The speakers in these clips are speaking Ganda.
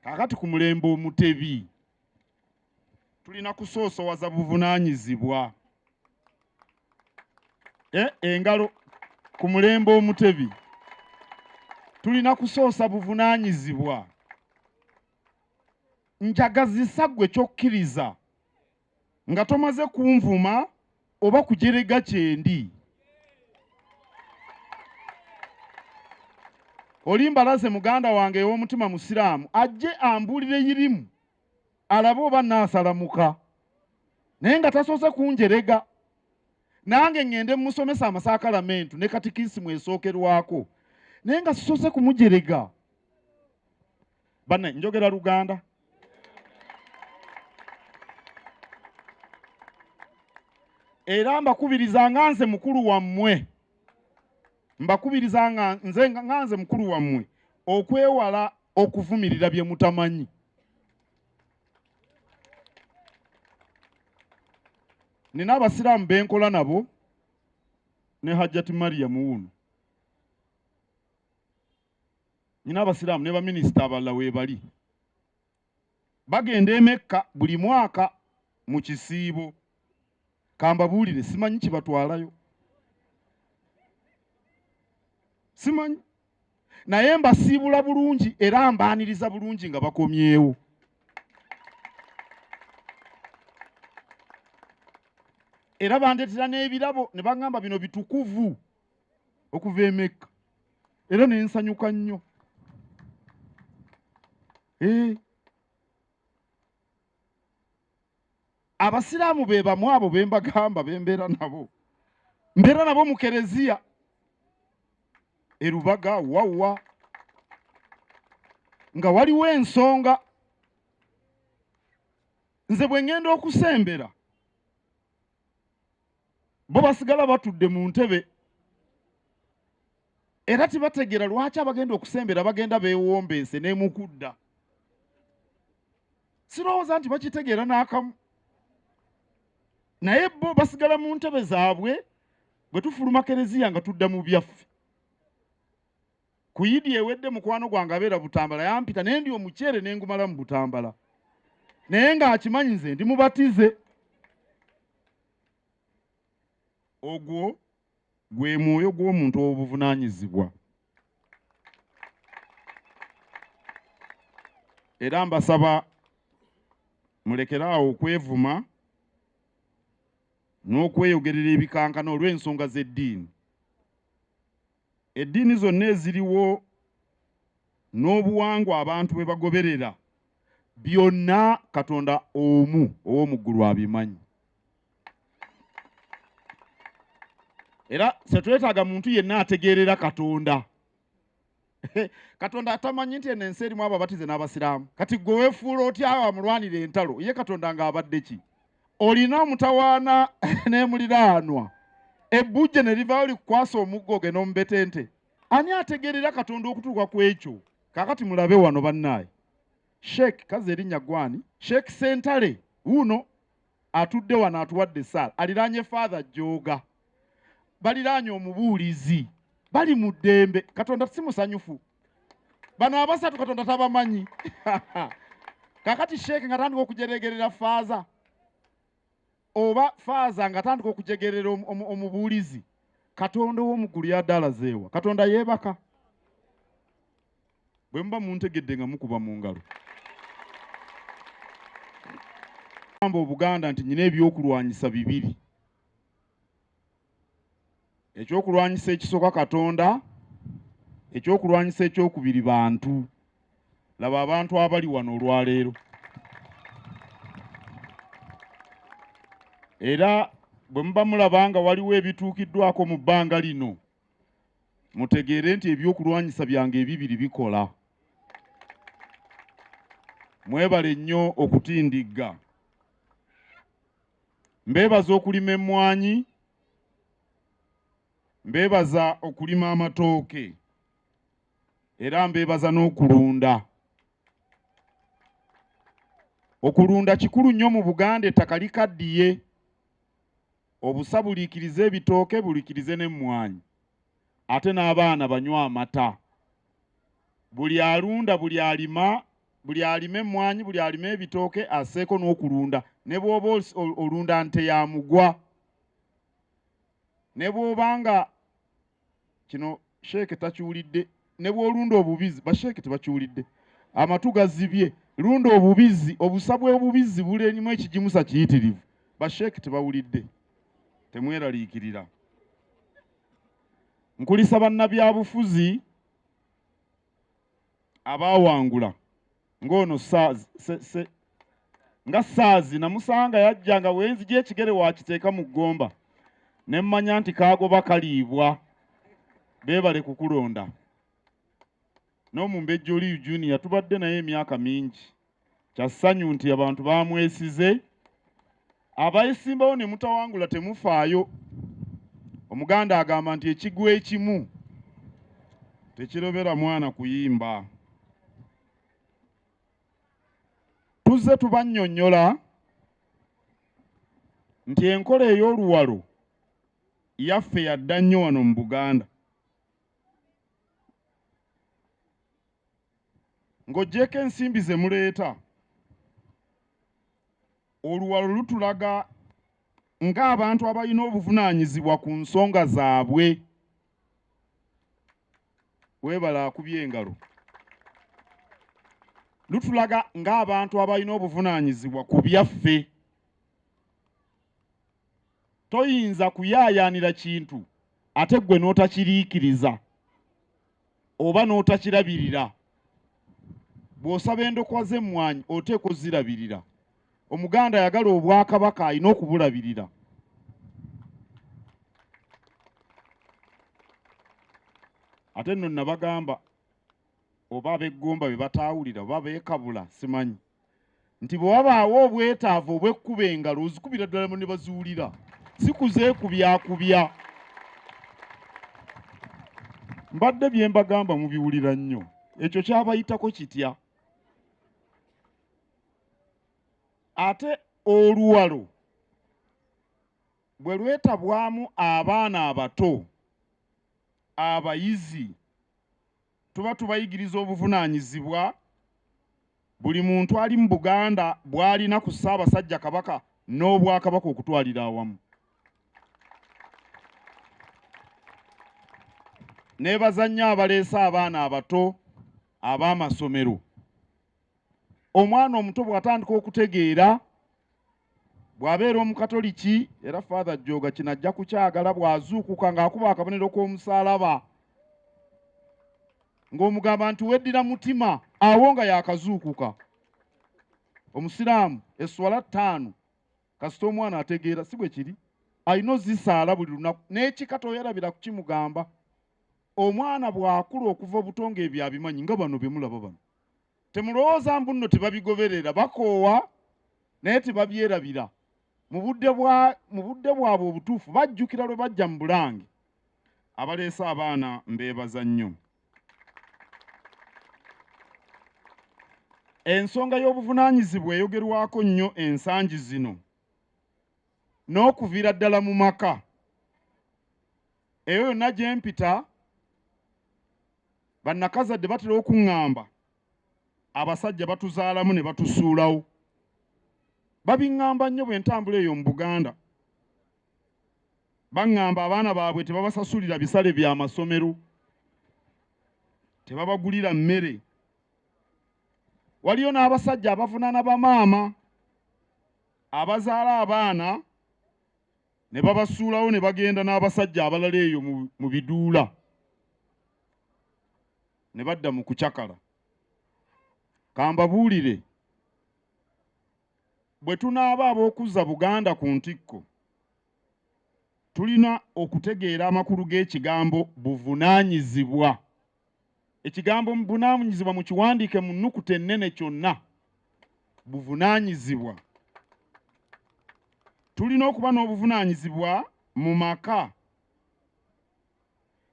kakati ku mulembe omutebi tulina kusoosowaza buvunaanyizibwa. Engalo ku mulembe omutebi tulina kusoosa buvunaanyizibwa. Njagazisa gwe kyokkiriza nga tomaze kunvuma oba kujerega kyendi. Olimbalaze muganda wange ow'omutima musiraamu ajje ambulire yirimu alabe oba naasalamuka naye nga tasoose kunjerega. Nange ngende musomesa amasakalamentu ne katikisimu esookerwako naye nga sisoose kumujerega. Banne njogera Luganda. Era mbakubiriza nga nze mukulu wammwe, mbakubiriza nga nze mukulu wammwe okwewala okuvumirira bye mutamanyi. Nina abasiraamu benkola nabo ne Hajjati Mariam wuno. Nina abasiraamu ne baminisita abalala weebali. Bagenda e Mekka buli mwaka mu kisiibo. Kambabuulire simanyi kibatwalayo. Simanyi. Naye mbasiibula bulungi era mbaaniriza bulungi nga bakomyewo. Era bandeetera n'ebirabo ne baŋŋamba bino bitukuvu okuva e Mekka. Era ne nsanyuka nnyo. Abasiraamu be bamu abo be mbagamba be mbeera nabo. Mbeera nabo mu kereziya. E Rubaga wawa. Nga waliwo ensonga. Nze bwe ngenda okusembera bo basigala batudde mu ntebe. Era tibategeera lwaki abagenda okusembera bagenda beewombeese n'emukudda. Sirowooza nti bakitegeera n'akamu. Naye bo basigala mu ntebe zaabwe bwe tufuluma kereziya nga tudda mu byaffe. Ku Yidi ewedde mukwano gwange abeera Butambala yampita ne ndi omukyere ne ngumala mu Butambala. Naye ng'akimanyi nze ndi mubatize. Ogwo gwe mwoyo gw'omuntu ow'obuvunaanyizibwa. Era mbasaba mulekeraawo okwevuma n'okweyogerera ebikankana olw'ensonga z'eddiini. Eddiini zonna eziriwo n'obuwangwa abantu bwe bagoberera byonna Katonda omu ow'omu ggulu abimanyi. Era setwetaaga muntu yenna ategeerera Katonda. Katonda atamanyi nti eno ensi erimu ababatize n'abasiraamu. Kati gwe weefuula otya amulwanira entalo ye Katonda ng'abadde ki? Olina omutawaana n'emuliraanwa. Ebbujje ne livaayo likukwasa omuggo ge n'omubetente. Ani ategeerera Katonda okutuuka ku ekyo? Kaakati mulabe wano bannaaye. Sheikh kaze erinnya gwani? Sheikh Sentale wuno atudde wano atuwadde essaala. Aliraanye Father Jooga. Baliraanye omubuulizi. Bali mu ddembe. Katonda si musanyufu. Bano abasatu Katonda tabamanyi. Kaakati Sheikh nga tandika okujeregerera Father. Oba Father nga tandika okujegerera omubuulizi. Katonda ow'omu ggulu yaddaalazeewa. Katonda yeebaka. Bwe muba muntegedde nga mukuba mu ngalo. Gamba Obuganda nti nyina ebyokulwanyisa bibiri. Ekyokulwanyisa ekisooka Katonda, ekyokulwanyisa ekyokubiri bantu. Laba abantu abali wano olwaleero. Era bwe muba mulaba nga waliwo ebituukiddwako mu bbanga lino, mutegeere nti ebyokulwanyisa byange ebibiri bikola. Mwebale nnyo okutindigga. Mbeebaza okulima emmwanyi, mbeebaza okulima amatooke, era mbeebaza n'okulunda. Okulunda kikulu nnyo mu Buganda, ettaka likaddiye. Obusa buliikirize ebitooke, buliikirize n'emmwanyi. Ate n'abaana banywa amata. Buli alunda, buli alima, buli alime emmwanyi buli alime ebitooke aseeko n'okulunda ne bw'oba olunda nte ya mugwa ne bw'obanga kino sheeke takiwulidde ne bw'olunda obubizi basheeke tebakiwulidde amatu gazibye lunda obubizi obusa bw'obubizi bulenimu ekigimusa kiyitirivu basheeke tebawulidde temweraliikirira nkulisa bannabyabufuzi abaawangula ng'ono nga saazi namusanga yajjanga wenzija ekigere wakiteeka mu ggomba ne mmanya nti kaagoba kaliibwa beebale kukulonda n'omumbejja oli Junior tubadde naye emyaka mingi kya ssanyu nti abantu baamwesize abayesimbawo ne mutawangula temufaayo omuganda agamba nti ekigwa ekimu tekirobera mwana kuyimba tuzze tubannyonnyola nti enkola ey'oluwalo yaffe yadda nnyo wano mu Buganda ng'oggyeko ensimbi ze muleeta oluwalo lutulaga ng'abantu abalina obuvunaanyizibwa ku nsonga zaabwe weebala akubye engalo lutulaga ng'abantu abalina obuvunaanyizibwa ku byaffe toyinza kuyaayaanira kintu ate ggwe n'otakiriikiriza oba n'otakirabirira bw'osaba endokwa z'emmwanyi oteekwa ozirabirira omuganda ayagala obwakabaka alina okubulabirira ate nno nabagamba oba ab'eggomba be bataawulira oba beekabula simanyi nti bwe wabaawo obwetaavu obw'ekkuba engalo ozikubira ddala ne baziwulira si kuzeekubyakubya mbadde bye mbagamba mubiwulira nnyo ekyo kyabayitako kitya ate oluwalo bwe lwetabwamu abaana abato abayizi tuba tubayigiriza obuvunaanyizibwa buli muntu ali mu Buganda bw'alina ku Ssaabasajja Kabaka n'Obwakabaka okutwalira awamu neebazannyo abaleese abaana abato ab'amasomero omwana omuto bw'atandika okutegeera bw'abeera omukatoliki era Father Jjoga kino ajja kukyagala bw'azuukuka ng'akuba akabonero k'omusaalaba ng'omugamba nti weddira mutima awo nga yakazuukuka omusiraamu esswala 5 kasita omwana ategeera si bwe kiri alina ozisaala buli lunaku n'ekikata oyalabira kukimugamba omwana bw'akula okuva obuto ng'ebyo abimanyi nga bano bye mulaba bano temulowooza mbu nno tebabigoberera bakoowa naye tebabyerabira mu budde bwabwe obutuufu bajjukira lwe bajja mu Bulange abaleese abaana mbeebaza nnyo ensonga y'obuvunaanyizibwa eyogerwako nnyo ensangi zino n'okuviira ddala mu maka eyo yonna gye mpita bannakazadde batera okuŋŋamba abasajja batuzaalamu ne batusuulawo babiŋŋamba nnyo bwe ntambula eyo mu Buganda baŋŋamba abaana baabwe tebabasasulira bisale by'amasomero tebabagulira mmere waliyo n'abasajja abavunaana bamaama abazaala abaana ne babasuulawo ne bagenda n'abasajja abalala eyo mu biduula ne badda mu kucakala kambabuulire bwe tunaaba ab'okuzza Buganda ku ntikko tulina okutegeera amakulu g'ekigambo buvunaanyizibwa ekigambo buvunaanyizibwa mukiwandiike mu nnukuta ennene kyonna buvunaanyizibwa tulina okuba n'obuvunaanyizibwa mu maka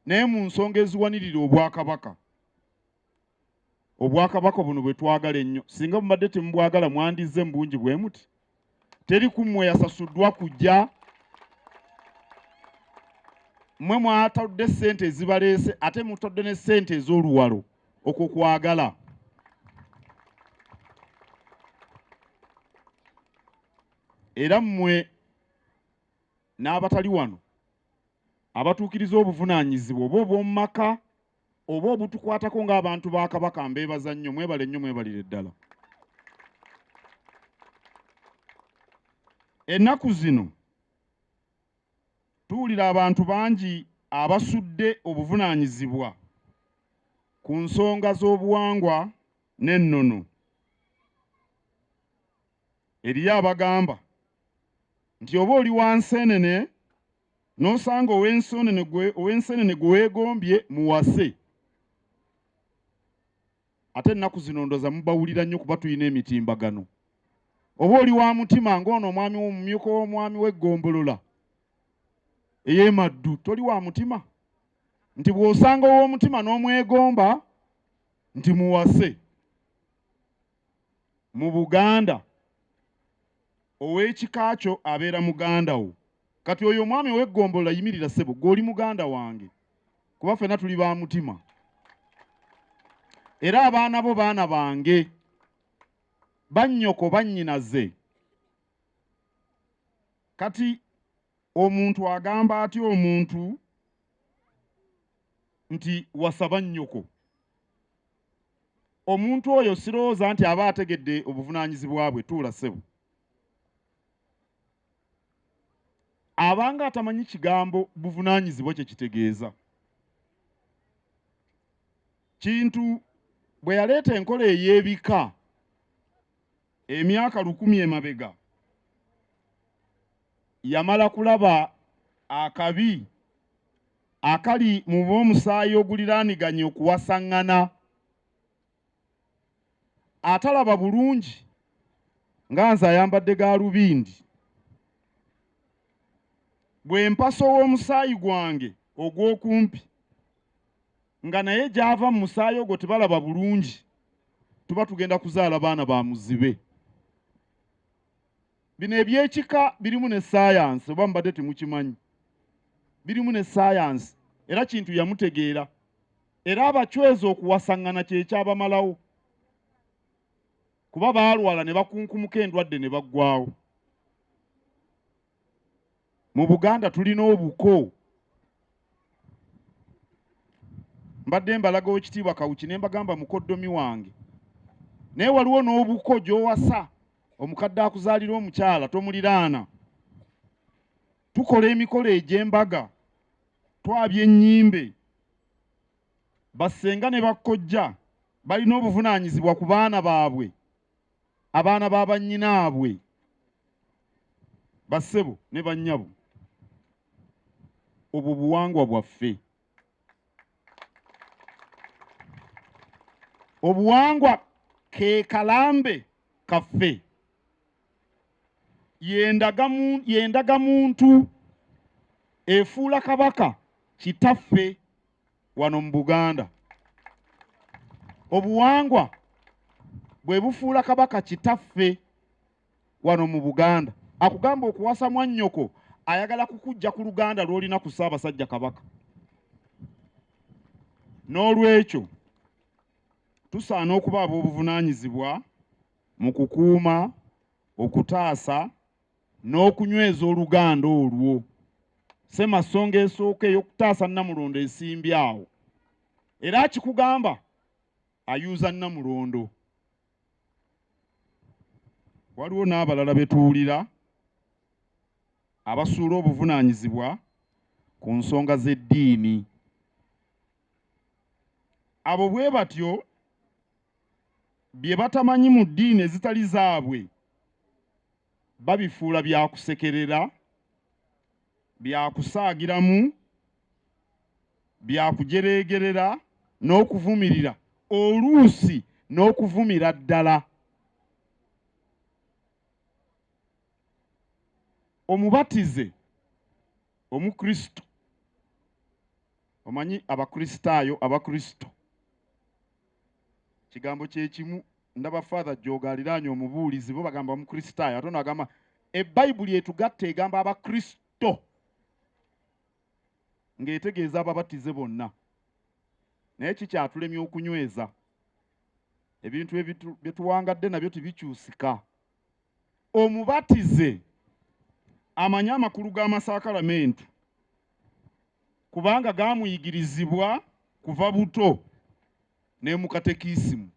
naye mu nsonga eziwanirira Obwakabaka Obwakabaka buno bwe twagala ennyo singa mubadde temubwagala mwandizze mu bungi bwe muti teri ku mmwe yasasuddwa kujja mmwe mwatadde ssente ezibaleese ate mutadde ne ssente ez'oluwalo okwo kwagala era mmwe n'abatali wano abatuukiriza obuvunaanyizibwa oba obw'omu maka oba obutukwatako ng'abantu ba Kabaka mbeebaza nnyo, mwebale nnyo, mwebalire ddala. Ennaku zino tuwulira abantu bangi abasudde obuvunaanyizibwa ku nsonga z'obuwangwa n'ennono. Eriyo abagamba nti oba oli wanseenene n'osanga ow'enseenene gwe weegombye muwase. Ate ennaku zino ndoza mubawulira nnyo kuba tulina emitimbagano. Oba oli wa mutima ng'ono omwami w'omumyuka w'omwami w'eggombolola ey'emaddu, toli wa mutima? Nti bw'osanga ow'omutima n'omwegomba nti muwase. Mu Buganda ow'ekika kyo abeera muganda wo. Kati oyo omwami w'eggombolola yimirira ssebo, gw'oli muganda wange, kuba ffenna tuli ba mutima. Era abaana bo baana bange, bannyoko bannyinaze. Kati omuntu agamba atya omuntu nti wasaba nnyoko? Omuntu oyo sirowooza nti aba ategedde obuvunaanyizibwa bwe. Tuula ssebo. Abanga atamanyi kigambo buvunaanyizibwa kye kitegeeza. Kintu bwe yaleeta enkola ey'ebika emyaka 1000 emabega, yamala kulaba akabi akali mu b'omusaayi oguliraaniganye okuwasaŋŋana. Atalaba bulungi nga nze ayambadde gaalubindi, bwe mpasa ow'omusaayi gwange ogw'okumpi nga naye gy'ava mu musaayi ogwo tebalaba bulungi, tuba tugenda kuzaala baana ba muzibe. Bino ebyekika birimu ne saayansi, oba mbadde temukimanyi. Birimu ne saayansi, era kintu yamutegeera. Era abacweza okuwasaŋŋana kye kyabamalawo, kuba baalwala ne bakunkumuka endwadde ne baggwaawo. Mu Buganda tulina obuko. Mbadde mbalaga Oweekitiibwa Kawuki ne mbagamba mukoddomi wange, naye waliwo n'obuko gy'owasa omukadde akuzaalira omukyala tomuliraana. Tukola emikolo egy'embaga, twabya ennyimbe. Bassenga ne bakkojja balina obuvunaanyizibwa ku baana baabwe, abaana ba bannyinaabwe, bassebo ne bannyabo. Obwo buwangwa bwaffe. Obuwangwa ke kalambe kaffe. Yendaga muntu efuula Kabaka kitaffe wano mu Buganda. Obuwangwa bwe bufuula Kabaka kitaffe wano mu Buganda. Akugamba okuwasa mwannyoko ayagala kukujja ku luganda lw'olina ku Ssaabasajja Kabaka. N'olwekyo tusaana okuba ab'obuvunaanyizibwa mu kukuuma, okutaasa n'okunyweza oluganda olwo. Ssemasonga esooka ey'okutaasa Namulondo esimbye awo. Era akikugamba ayuuza Namulondo. Waliwo n'abalala betuwulira abasuula obuvunaanyizibwa ku nsonga z'eddiini. Abo bwe batyo bye batamanyi mu ddiini ezitali zaabwe babifuula byakusekerera, byakusaagiramu, byakujereegerera n'okuvumirira, oluusi n'okuvumira ddala. Omubatize omukristo, omanyi abakristaayo, abakristo kigambo kye kimu. Ndaba Father Joga aliraanye omubuulizi, bo bagamba omukristaayo, ate ono agamba Ebbayibuli etugatta egamba abakristo, ng'etegeeza ababatize bonna. Naye kikyatulemye okunyweza. Ebintu bye tuwangadde nabyo tebikyusika. Omubatize amanya amakulu g'amasakaramentu kubanga gamuyigirizibwa kuva buto ne mu katekisimu.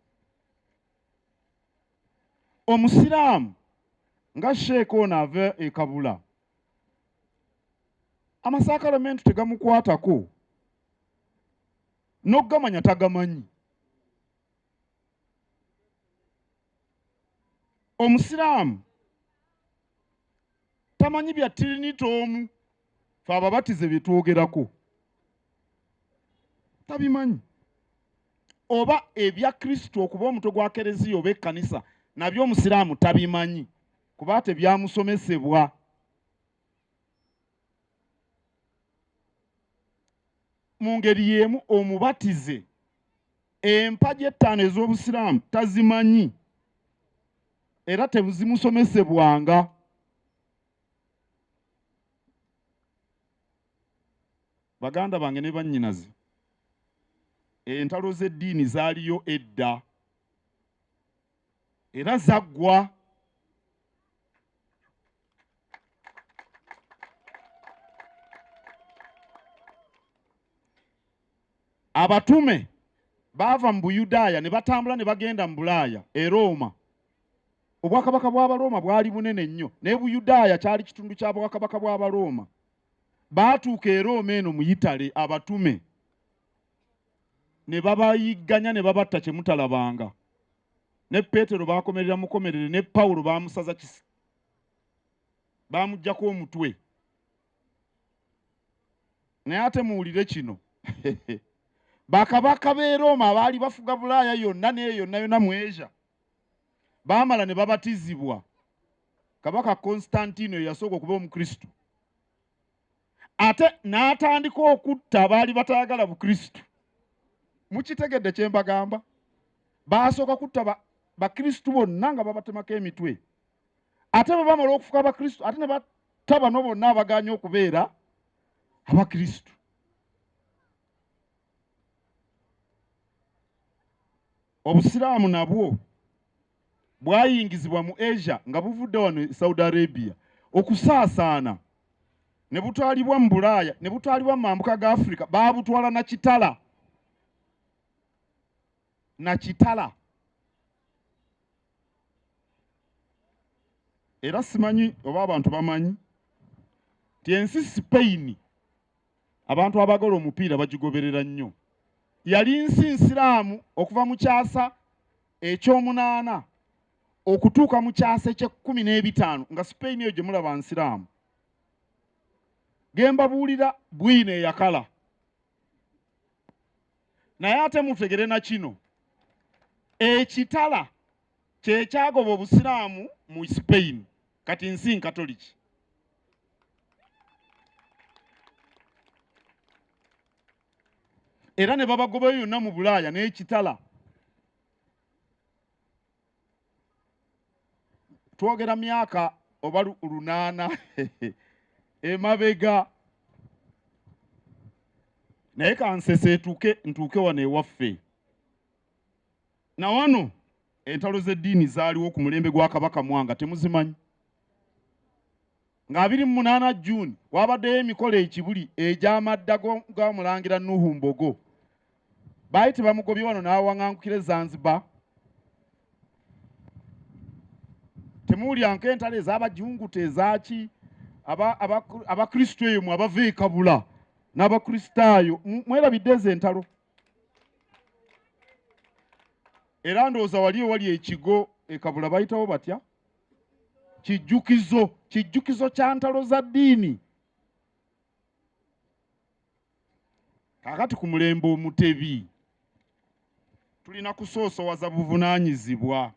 Omusiraamu nga Sheekh ono ava e Kabula amasakaramentu tegamukwatako n'ogamanya tagamanyi. Omusiraamu tamanyi bya tirinitoomu fe ababatize bye twogerako, tabimanyi. Oba ebya Kristo okuba omutwe gwa Kereziya oba ekkanisa nabyo omusiraamu tabimanyi kuba tebyamusomesebwa. Mu ngeri y'emu omubatize empagi ettaano ez'obusiraamu tazimanyi era tezimusomesebwanga. Baganda bange ne bannyinazi, entalo z'eddiini zaaliyo edda era zaggwa. Abatume baava mu Buyudaaya ne batambula ne bagenda mu Bulaaya e Roma. Obwakabaka bw'Abaroma bwali bunene nnyo ne Buyudaaya kyali kitundu kya bwakabaka bw'Abaroma. Baatuuka e Roma eno mu Yitale abatume ne babayigganya ne babatta kye mutalabanga. Ne Peetero baakomerera mukomerere ne Pawulo baamusaza kisi, baamuggyako omutwe. Naye ate muwulire kino bakabaka b'e Roma abaali bafuga Bulaaya yonna n'eyo yonna yonna mu Asia baamala ne babatizibwa. Kabaka Konstantino yasooka okuba Omukristo, ate n'atandika okutta abaali batayagala Bukristo. Mukitegedde kye mbagamba? Baasooka kutta bakristu bonna nga babatemako emitwe, ate bwe bamala okufuka abakristu ate ne batta bano bonna abaganya okubeera abakristu. Obusiraamu nabwo bwayingizibwa mu Asia nga buvudde wano e Saudi Arabia okusaasaana ne butwalibwa mu Bulaaya ne butwalibwa mu mambuka ga Afrika. Baabutwala na kitala, na kitala. Era simanyi oba abantu bamanyi ti ensi Spain abantu abagala omupiira bagigoberera nnyo. Yali nsi nsiraamu okuva mu kyasa eky'omunaana okutuuka mu kyasa eky'e15 nga Spain eyo gye mulaba nsiraamu. Gemba buulira bwino eyakala. Naye ate mutegere na kino, ekitala kye kyagoba obusiraamu mu Spain, kati nsi nkatoliki. Era ne babagobayo yonna mu Bulaaya n'ekitala. Twogera myaka oba 8 emabega. Naye kansese ntuuke wano ewaffe. Na wano entalo z'eddiini zaaliwo ku mulembe gwa Kabaka Mwanga, temuzimanyi? Nga 28 June wabaddeyo emikolo ekibuli egy'amadda g'omulangira Nuhu Mbogo. Baali tebamugobye wano n'awaŋŋankukira Zanzibar. Temuwulyanko entalo ez'Abajunguta ezaki abakristo eyo mwe abava e Kabula n'abakristaayo mwerabidde ezo entalo. Era ndowooza wali ekigo e Kabula bayitawo batya? Kijjukizo kya ntalo za ddiini. Kakati ku mulembe Omutebi tulina kusoosowaza buvunaanyizibwa.